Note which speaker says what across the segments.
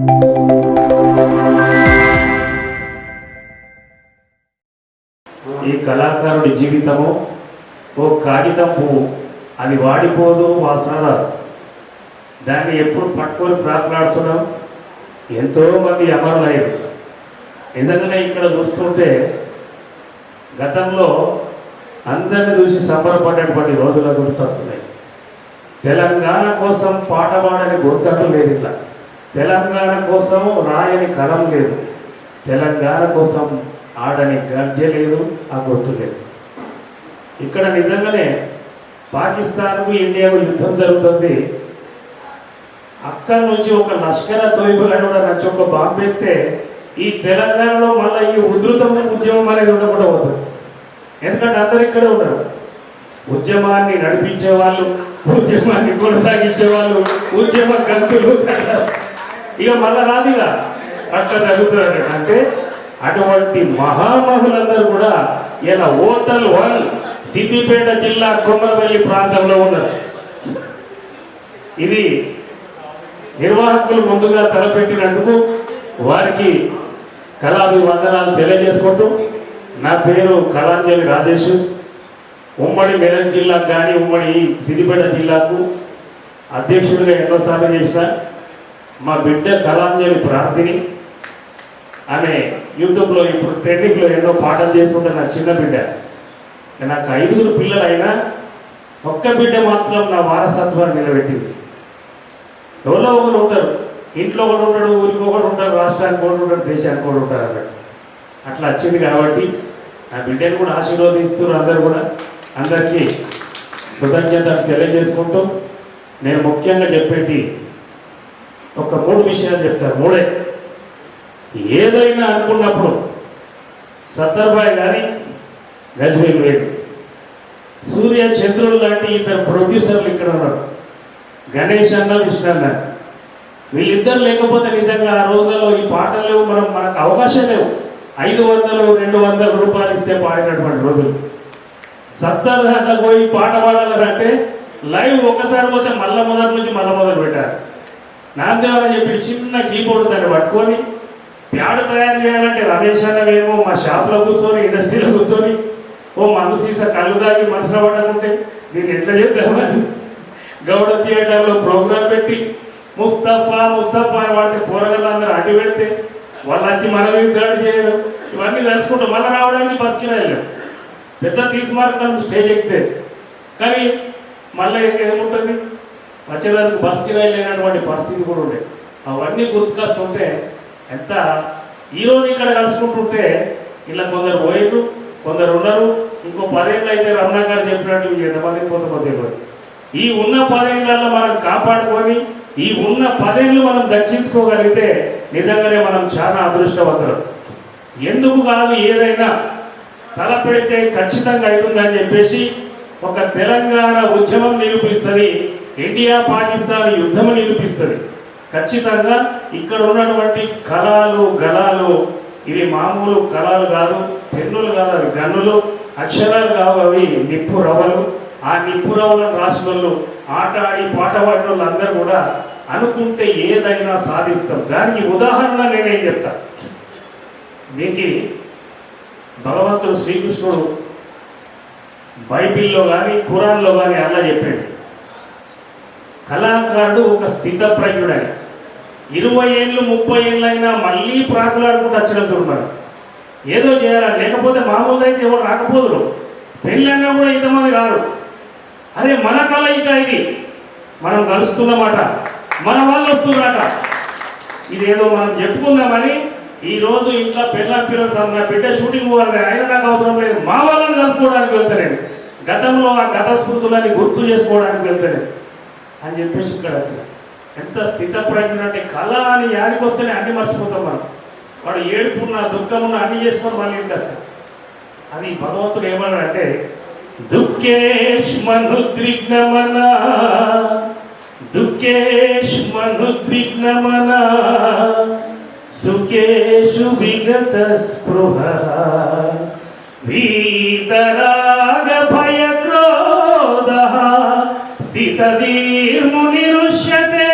Speaker 1: ఈ కళాకారుడి జీవితము ఓ కాగితం పువ్వు, అది వాడిపోదు, వాసన రాదు. దాన్ని ఎప్పుడు పట్టుకొని ప్రార్థనాడుతున్నాం. ఎంతోమంది అమరులయ్యారు. నిజంగానే ఇక్కడ చూస్తుంటే గతంలో అందరిని చూసి సంబరపడ్డటువంటి రోజుల గుర్తొస్తున్నాయి. తెలంగాణ కోసం పాట పాడని గొంతు లేదు, ఇట్లా తెలంగాణ కోసం రాయని కలం లేదు, తెలంగాణ కోసం ఆడని గర్జ లేదు, ఆ గొంతు లేదు. ఇక్కడ నిజంగానే పాకిస్తాన్కు ఇండియాకు యుద్ధం జరుగుతుంది. అక్కడి నుంచి ఒక లష్కర తోయిబులను కూడా నచ్చి ఒక బాంబు ఎత్తే ఈ తెలంగాణలో మళ్ళీ ఈ ఉధృతం ఉద్యమం అనేది ఉండకుండా పోతుంది. ఎందుకంటే అందరు ఇక్కడే ఉన్నారు. ఉద్యమాన్ని నడిపించే వాళ్ళు, ఉద్యమాన్ని కొనసాగించే వాళ్ళు, ఉద్యమ గంతులు ఇక మళ్ళా రాదుగా అట్లా జరుగుతున్నారు. అంటే అటువంటి మహామహులందరూ కూడా ఇలా హోటల్ 1 సిద్దిపేట జిల్లా కొమరవెల్లి ప్రాంతంలో ఉన్నారు. ఇది నిర్వాహకులు ముందుగా తలపెట్టినందుకు వారికి కళాభివందనాలు తెలియజేసుకుంటూ, నా పేరు కళాంజలి రాజేష్. ఉమ్మడి మెదక్ జిల్లాకు కానీ ఉమ్మడి సిద్దిపేట జిల్లాకు అధ్యక్షుడిగా ఎన్నోసార్లు చేసిన మా బిడ్డ కళాంజలి ప్రార్థిని. ఆమె యూట్యూబ్లో ఇప్పుడు ట్రెండింగ్లో ఎన్నో పాటలు చేస్తుంటే నా చిన్న బిడ్డ. నాకు 5 పిల్లలు అయినా ఒక్క బిడ్డ మాత్రం నా వారసత్వాన్ని నిలబెట్టింది. ఎవరో ఒకరు ఉంటారు, ఇంట్లో ఒకడు ఉంటాడు, ఊరికి ఒకడు ఉంటాడు, రాష్ట్రానికి ఒకడు ఉంటాడు, దేశానికి ఒకడు ఉంటారు అన్నట్టు. అట్లా వచ్చింది కాబట్టి నా బిడ్డను కూడా ఆశీర్వదిస్తున్నారు అందరూ కూడా. అందరికీ కృతజ్ఞతలు తెలియజేసుకుంటూ నేను ముఖ్యంగా చెప్పేటి ఒక 3 విషయాలు చెప్తాను. 3. ఏదైనా అనుకున్నప్పుడు సత్తర్బాయ్ కానీ గజ్వేల్ వేడు, సూర్య చంద్రులు లాంటి 2 ప్రొడ్యూసర్లు ఇక్కడ ఉన్నారు, గణేష్ అన్న, విష్ణు అన్న. వీళ్ళిద్దరు లేకపోతే నిజంగా ఆ రోజుల్లో ఈ పాటలు లేవు, మనకు అవకాశం లేవు. 500-200 రూపాయలు ఇస్తే పాడినటువంటి రోజులు. సత్తర్ దాంట్లో పోయి పాట పాడాలంటే లైవ్ ఒకసారి పోతే మళ్ళా మొదటి నుంచి మొదలు పెట్టారు. నాందేవాలని చెప్పి చిన్న కీబోర్డు దాన్ని పట్టుకొని ప్యాడ్ తయారు చేయాలంటే రమేష్ అన్నవేమో మా షాప్లో కూర్చొని, ఇండస్ట్రీలో కూర్చొని ఓ మందు సీసా కళ్ళు దాగి మనసులో పడకుంటే దీన్ని ఎట్లా చేద్దామని గౌడ థియేటర్లో ప్రోగ్రాం పెట్టి ముస్తఫా ముస్తఫా అని వాడితే పోరగాళ్ళందరూ అడ్డు పెడితే వాళ్ళు వచ్చి మన మీద దాడి చేయడం, ఇవన్నీ తెలుసుకుంటాం. మళ్ళీ రావడానికి బస్కి వెళ్ళాం. పెద్ద తీసుమార్గం స్టేజ్ ఎక్కితే కానీ మళ్ళీ ఏముంటుంది, వచ్చేదానికి బస్కి వెళ్ళలేనటువంటి పరిస్థితి కూడా ఉండే. అవన్నీ గుర్తుకొస్తుంటే ఎంత ఈరోజు ఇక్కడ కలుసుకుంటుంటే ఇలా కొందరు పోయిరు, కొందరు ఉన్నారు. ఇంకో 10 ఏళ్ళు అయితే రమణ గారు చెప్పినట్టు ఎంతమంది కొంతమంది. ఈ ఉన్న 10 ఏళ్ళలో మనం కాపాడుకొని ఈ ఉన్న 10 ఏళ్ళు మనం దక్కించుకోగలిగితే నిజంగానే మనం చాలా అదృష్టవంతులు. ఎందుకు కాదు, ఏదైనా తలపెడితే ఖచ్చితంగా అవుతుందని చెప్పేసి ఒక తెలంగాణ ఉద్యమం నిరూపిస్తుంది, ఇండియా పాకిస్తాన్ యుద్ధం నిరూపిస్తుంది. ఖచ్చితంగా ఇక్కడ ఉన్నటువంటి కళలు గళాలు ఇవి మామూలు కళలు కాదు, పెన్నులు కాదు, అవి గన్నులు, అక్షరాలు కావు, అవి నిప్పు రవ్వలు. ఆ నిప్పు రవ్వలను రాసిన వాళ్ళు, ఆట ఆడి పాట పాడిన వాళ్ళు అందరూ కూడా అనుకుంటే ఏదైనా సాధిస్తాం. దానికి ఉదాహరణ నేనేం చెప్తా మీకు. భగవంతుడు శ్రీకృష్ణుడు బైబిల్లో కానీ ఖురాన్లో కానీ అలా చెప్పాడు, కళాకారుడు ఒక స్థితప్రజ్ఞుడని. 20 ఏళ్ళు 30 ఏళ్ళు అయినా మళ్ళీ ప్రాకులాడుకుంటూ వచ్చినట్టు ఉన్నారు. ఏదో చేయాలి, లేకపోతే మామూలుగా అయితే ఎవరు రాకపోదురు. పెళ్ళైనా కూడా ఇంతమంది రారు. అదే మన కళయిక ఇది, మనం కలుస్తున్నమాట, మన వాళ్ళు వస్తున్నారట. ఇదేదో మనం చెప్పుకుందామని ఈరోజు ఇంట్లో పిల్లలు నా బిడ్డ షూటింగ్ పోవాలి, అయినా నాకు అవసరం లేదు, మా వాళ్ళని కలుసుకోవడానికి వెళ్తాను, గతంలో ఆ గత స్మృతులని గుర్తు చేసుకోవడానికి వెళ్తాను అని చెప్పేసి ఇక్కడ వచ్చిన. ఎంత స్థితప్రజ్ఞ అంటే కళ అని యాడికి వస్తేనే అన్ని మర్చిపోతాం మనం. వాడు ఏడుపున్నా దుఃఖమున్నా అన్ని చేసుకొని మళ్ళీ ఇంటారు. అది భగవంతుడు ఏమన్నాడంటే దుఃఖేష్మనుద్విగ్నమనా దుఃఖేష్మనుద్విగ్నమనా సుఖేషు విగత స్పృహ వీతరాగ భయ క్రోధ స్థితధీర్మునిరుష్యతే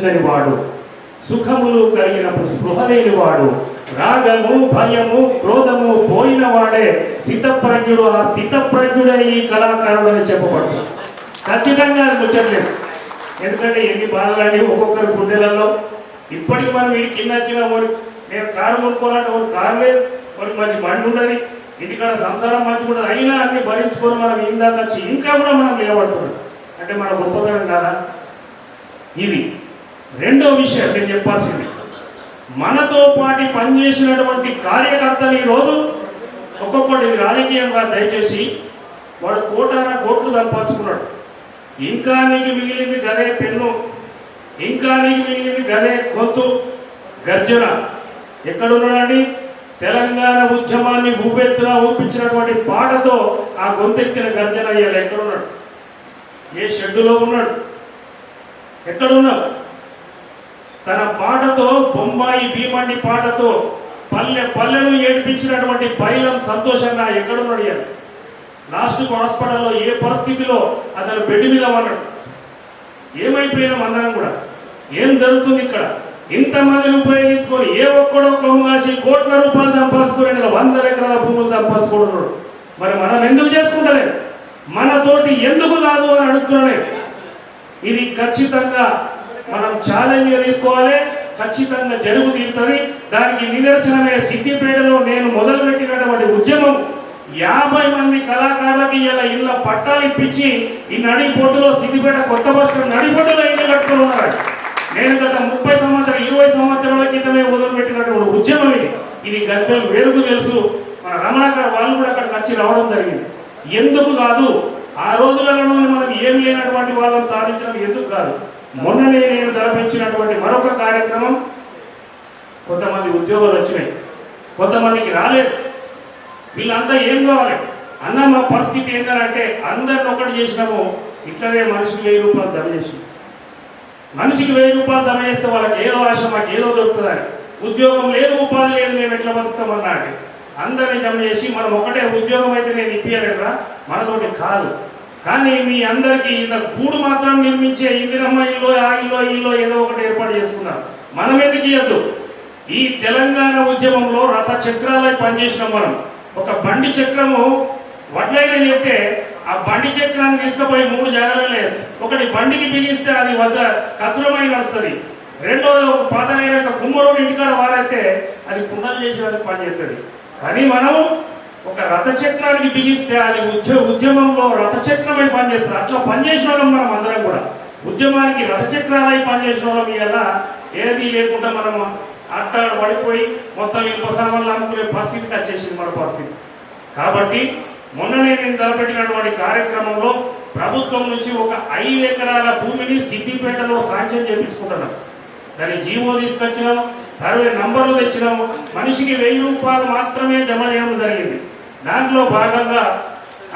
Speaker 1: చెందని వాడు, సుఖములు కలిగినప్పుడు స్పృహ లేని వాడు, రాగము భయము క్రోధము పోయిన వాడే స్థితప్రజ్ఞుడు. ఆ స్థితప్రజ్ఞుడే ఈ కళాకారుడు అని చెప్పబడుతుంది. ఖచ్చితంగా అది ముచ్చట్లేదు. ఎందుకంటే ఎన్ని బాధలని ఒక్కొక్కరి గుండెలలో ఇప్పటికి మనం ఈ కింద వచ్చిన నేను కారు కొనుక్కోవాలంటే ఒక కారు లేదు, మనకి మంచి బండి ఉండదు, ఇంటికాడ సంసారం మంచిగా ఉండదు, అయినా అన్ని భరించుకొని మనం ఇందాక వచ్చి ఇంకా కూడా మనం నిలబడుతున్నాం అంటే మన గొప్పతనం కాదా? ఇది రెండో విషయం నేను చెప్పాల్సింది. మనతో పాటు పనిచేసినటువంటి కార్యకర్తలు ఈరోజు ఒక్కొక్కటి రాజకీయంగా దయచేసి వాడు కోట్లు సంపాదించుకున్నాడు. ఇంకా నీకు మిగిలింది గదే పెన్ను, ఇంకా నీకు మిగిలింది గదే గొంతు గర్జన. ఎక్కడున్నాడండి? తెలంగాణ ఉద్యమాన్ని ఊపెత్తున ఊపించినటువంటి పాటతో ఆ గొంతెత్తిన గర్జన అయ్యాడు. ఎక్కడున్నాడు? ఏ షెడ్డులో ఉన్నాడు? ఎక్కడున్నాడు? తన పాటతో బొంబాయి భీమండి పాటతో పల్లెను ఏడిపించినటువంటి బైలం సంతోషంగా ఎక్కడున్నాడు? అయ్యాడు లాస్ట్కు హాస్పిటల్లో ఏ పరిస్థితిలో అతను బెడ్ మీద ఉన్నాడు. ఏమైపోయినాం అందరం కూడా? ఏం జరుగుతుంది ఇక్కడ? ఇంతమందిని ఉపయోగించుకొని ఏ ఒక్కడో కొమ్మాచి కోట్ల రూపాయలు సంపాదించుకోలేదు, 100 ఎకరాల భూములు సంపాదించుకుంటున్నాడు. మరి మనం ఎందుకు చేసుకుంటలేదు? మనతోటి ఎందుకు కాదు అని అడుగుతున్నాడు. ఇది ఖచ్చితంగా మనం ఛాలెంజ్గా తీసుకోవాలి. ఖచ్చితంగా జరుగు తీరుతుంది. దానికి నిదర్శనమే సిద్దిపేటలో నేను మొదలుపెట్టినటువంటి ఉద్యమం. 50 మంది కళాకారులకి ఇలా ఇళ్ళ పట్టాలు ఇప్పించి ఈ నడిపొడ్డులో సిద్దిపేట కొత్త బస్సు నడిపొడ్డులో ఇల్లు కట్టుకుని ఉన్నారు. నేను గత 30 సంవత్సరాలు 20 సంవత్సరాల క్రితమే మొదలుపెట్టినటువంటి ఉద్యమం ఇది. ఇది గద్దెలు వేరుకు తెలుసు. మన రమణాకర్ వాళ్ళు కూడా అక్కడికి వచ్చి రావడం జరిగింది. ఎందుకు కాదు? ఆ రోజులలో మనం ఏం లేనటువంటి వాళ్ళని సాధించడం ఎందుకు కాదు? మొన్ననే నేను జరిపించినటువంటి మరొక కార్యక్రమం, కొంతమంది ఉద్యోగాలు వచ్చినాయి, కొంతమందికి రాలేదు. వీళ్ళంతా ఏం కావాలి అన్న? మా పరిస్థితి ఏంటంటే అందరిని ఒకటి చేసినాము, ఇట్లనే మనిషికి 1000 రూపాయలు జమ చేసి, మనిషికి 1000 రూపాయలు జమ చేస్తే వాళ్ళకి ఏదో ఆశ, మాకు ఏదో దొరుకుతుందని. ఉద్యోగం లేదు, ఉపాధి లేదు, మేము ఎట్లా బతుకుతామన్నా అంటే అందరినీ జమ చేసి మనం ఒకటే ఉద్యోగం అయితే నేను ఇప్పించలేదా? మనతోటి కాదు. కానీ మీ అందరికీ ఇంత గూడు మాత్రం నిర్మించే ఇందిరమ్మ ఇల్లు, ఆ ఇల్లు ఏదో ఒకటి ఏర్పాటు చేసుకున్నాం. మనం ఎందుకు ఇవ్వద్దు? ఈ తెలంగాణ ఉద్యమంలో రథ చక్రాలై పనిచేసినాం మనం. ఒక బండి చక్రము వడ్లైనా చెప్తే ఆ బండి చక్రాన్ని తీసుకుపోయి 3 జాగాలు లేదు. ఒకటి బండికి బిగిస్తే అది వద్ద కచురమై వస్తుంది. రెండోది ఒక పాతైన కుమ్మరోడు ఇంటికాడ వారైతే అది కుండలు చేసేవారికి పనిచేస్తుంది. కానీ మనం ఒక రథచక్రానికి బిగిస్తే అది ఉద్యమంలో రథచక్రమై పనిచేస్తుంది. అట్లా పనిచేసిన వాళ్ళం మనం అందరం కూడా. ఉద్యమానికి రథచక్రాలై పనిచేసిన వాళ్ళం ఇలా ఏది లేకుండా మనం అట్లా పడిపోయి మొత్తం ఇంకోసారి అనుకునే పరిస్థితికి వచ్చేసింది మన పరిస్థితి. కాబట్టి మొన్ననే నేను తలపెట్టినటువంటి కార్యక్రమంలో ప్రభుత్వం నుంచి ఒక 5 ఎకరాల భూమిని సిద్దిపేటలో శాంక్షన్ చేయించుకుంటున్నాం. దాని జీవో తీసుకొచ్చినాం, సర్వే నంబర్లు తెచ్చినాము. మనిషికి 1000 రూపాయలు మాత్రమే జమ చేయడం జరిగింది. దాంట్లో భాగంగా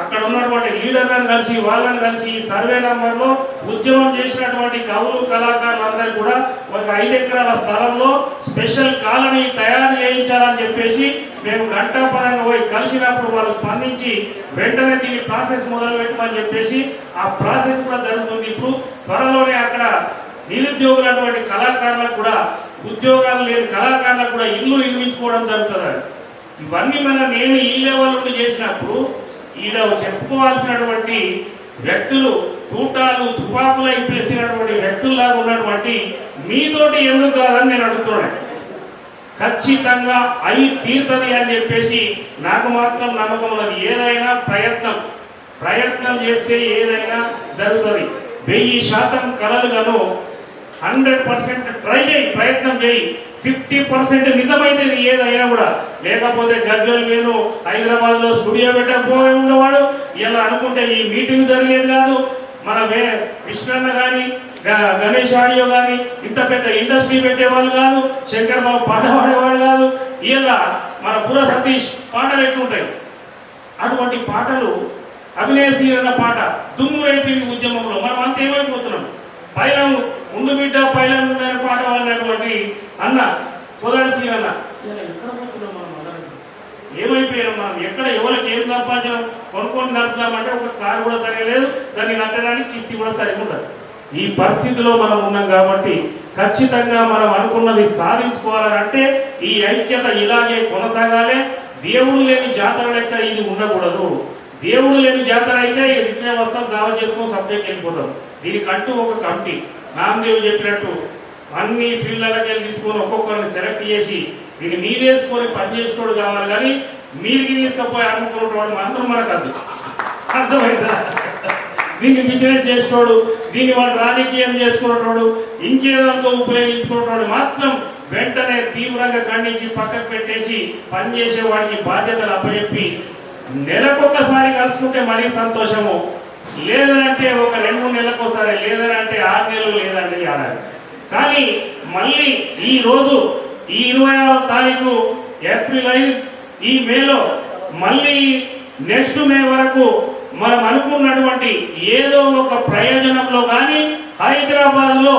Speaker 1: అక్కడ ఉన్నటువంటి లీడర్లను కలిసి వాళ్ళని కలిసి ఈ సర్వే నంబర్లో ఉద్యమం చేసినటువంటి కవులు కళాకారులందరూ కూడా ఒక 5 ఎకరాల స్థలంలో స్పెషల్ కాలనీ తయారు చేయించాలని చెప్పేసి మేము గంటాపరంగా పోయి కలిసినప్పుడు వాళ్ళు స్పందించి వెంటనే దీని ప్రాసెస్ మొదలు పెట్టమని చెప్పేసి ఆ ప్రాసెస్ కూడా జరుగుతుంది. ఇప్పుడు త్వరలోనే అక్కడ నిరుద్యోగులటువంటి కళాకారులకు కూడా, ఉద్యోగాలు లేని కళాకారులకు కూడా ఇల్లు నిర్మించుకోవడం జరుగుతుంది. ఇవన్నీ నేను ఈ లెవెల్ నుండి చేసినప్పుడు ఈడ చెప్పుకోవాల్సినటువంటి వ్యక్తులు తూటాలు తుపాకులు ఇప్పేసినటువంటి వ్యక్తుల్లాగా ఉన్నటువంటి మీతోటి ఎందుకు కాదని నేను అడుగుతున్నాను. ఖచ్చితంగా అయి తీరుతుంది అని చెప్పేసి నాకు మాత్రం నమ్మకం ఉన్నది. ఏదైనా ప్రయత్నం చేస్తే ఏదైనా జరుగుతుంది. 1000% కలలుగాను 100% ట్రై చేయి, ప్రయత్నం చేయి. 50% నిజమైతే ఏదైనా కూడా. లేకపోతే గజ్వల్ నేను హైదరాబాద్లో స్టూడియో పెట్టకపోయి ఉండేవాడు. ఇలా అనుకుంటే ఈ మీటింగ్ జరిగేది కాదు. మన విష్ణన్న కానీ గణేష్ ఆడియో కానీ ఇంత పెద్ద ఇండస్ట్రీ పెట్టేవాళ్ళు కాదు. శంకర్ బాబు పాట పాడేవాడు కాదు. ఇలా మన పుర సతీష్ పాటలు ఎట్లుంటాయి, అటువంటి పాటలు అభినయశీల అన్న పాట దుమ్ము రైపింది ఉద్యమంలో. మనం అంత ఏమైపోతున్నాం? పైలం ముందు బిడ్డ పైలం పాట పాడినటువంటి అన్న పొదడిసి అన్న ఎక్కడ పోతున్నాం? మనం ఏమైపోయాం? మనం ఎక్కడ ఎవరికి ఏం సంపాదించడం కొనుక్కొని నడుపుతామంటే ఒక కారు కూడా సరిగా లేదు, దాన్ని నట్టడానికి కిస్తీ కూడా సరిగా ఉండదు. ఈ పరిస్థితిలో మనం ఉన్నాం కాబట్టి ఖచ్చితంగా మనం అనుకున్నది సాధించుకోవాలంటే ఈ ఐక్యత ఇలాగే కొనసాగాలి. దేవుడు లేని జాతర లెక్క ఇది ఉండకూడదు. దేవుడు లేని జాతర అయితే ఇట్లే వస్తాం, దావా చేసుకొని సబ్జెక్ట్ వెళ్ళిపోతాం. దీనికంటూ ఒక కమిటీ నామదేవ్ చెప్పినట్టు అన్ని ఫీల్డ్లకి వెళ్ళి తీసుకొని ఒక్కొక్కరిని సెలెక్ట్ చేసి దీన్ని మీరేసుకొని పనిచేసుకోడు కావాలి, కానీ మీరికి తీసుకుపోయి అనుకున్నటువంటి మాత్రం మనకు అర్థమైందా? దీన్ని బిజినెస్ చేసుకోడు, దీన్ని వాడు రాజకీయం చేసుకున్నటోడు, ఇంకేదంతో ఉపయోగించుకున్నటోడు మాత్రం వెంటనే తీవ్రంగా ఖండించి పక్కకు పెట్టేసి పనిచేసే వాడికి బాధ్యతలు అప్పచెప్పి నెలకొకసారి కలుసుకుంటే మరీ సంతోషము, లేదంటే ఒక 2-3 నెలలకోసారి, లేదంటే 6 నెలలు, లేదంటే ఏడాది. కానీ మళ్ళీ ఈ రోజు ఈ 26వ తారీఖు ఏప్రిల్ 5 ఈ మేలో మళ్ళీ నెక్స్ట్ మే వరకు మనం అనుకున్నటువంటి ఏదో ఒక ప్రయోజనంలో కానీ హైదరాబాద్ లో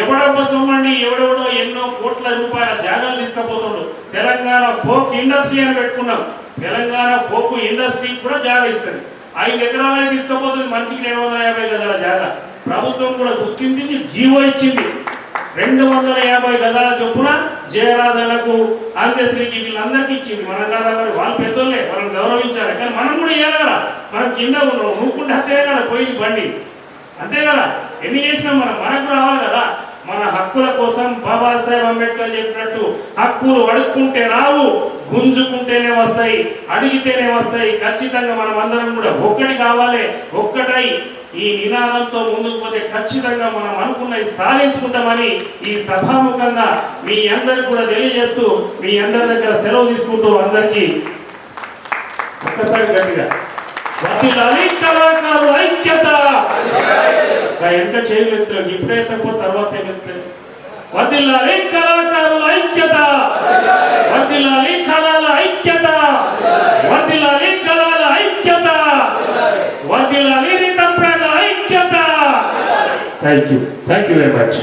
Speaker 1: ఎవడబ్బ సొమ్మండి ఎవడెవడో ఎన్నో కోట్ల రూపాయల జాగాలు తీసుకుపోతుండు. తెలంగాణ ఫోక్ ఇండస్ట్రీ అని పెట్టుకున్నాం. తెలంగాణ ఫోక్ ఇండస్ట్రీ కూడా జాగా ఇస్తుంది. 5 ఎకరాలకి తీసుకుపోతుంది. మనిషికి 250 గజాల జాగా ప్రభుత్వం కూడా గుర్తించి జీవో ఇచ్చింది. 250 గజాల చొప్పున జయరాధనకు, అంత్యశ్రీకి, వీళ్ళందరికీ ఇచ్చింది. మనం కదా మరి వాళ్ళ పెద్దోళ్ళే, మనం గౌరవించాలి. కానీ మనం కూడా ఇవ్వాలి. మనం కింద ఉన్నాం, నువ్వుకుంటే అంతే కదా పోయింది బండి, అంతే కదా. ఎన్ని చేసినాం మనకు రావాలి కదా. మన హక్కుల కోసం బాబాసాహెబ్ అంబేద్కర్ చెప్పినట్టు హక్కులు అడుక్కుంటే రావు, గుంజుకుంటేనే వస్తాయి, అడిగితేనే వస్తాయి. ఖచ్చితంగా మనం అందరం కూడా ఒక్కటి కావాలి. ఒక్కటై ఈ నినాదంతో ముందుకు పోతే ఖచ్చితంగా మనం అనుకున్నది సాధించుకుంటామని ఈ సభాముఖంగా మీ అందరికి కూడా తెలియజేస్తూ మీ అందరి దగ్గర సెలవు తీసుకుంటూ అందరికీ ఒక్కసారి గట్టిగా వర్ధిల్లాలి కళాకారుల ఐక్యత. ఎంత చేయలేదు ఇప్పుడే తక్కువ తర్వాత ఏమెత్తారు. వర్ధిల్లాలి కళాకారుల ఐక్యత, వర్ధిల్లాలి కళల ఐక్యత, వర్ధిల్లాలి కళల ఐక్యత, వర్ధిల్లాలి రితంప్రాల ఐక్యత. Thank you very much.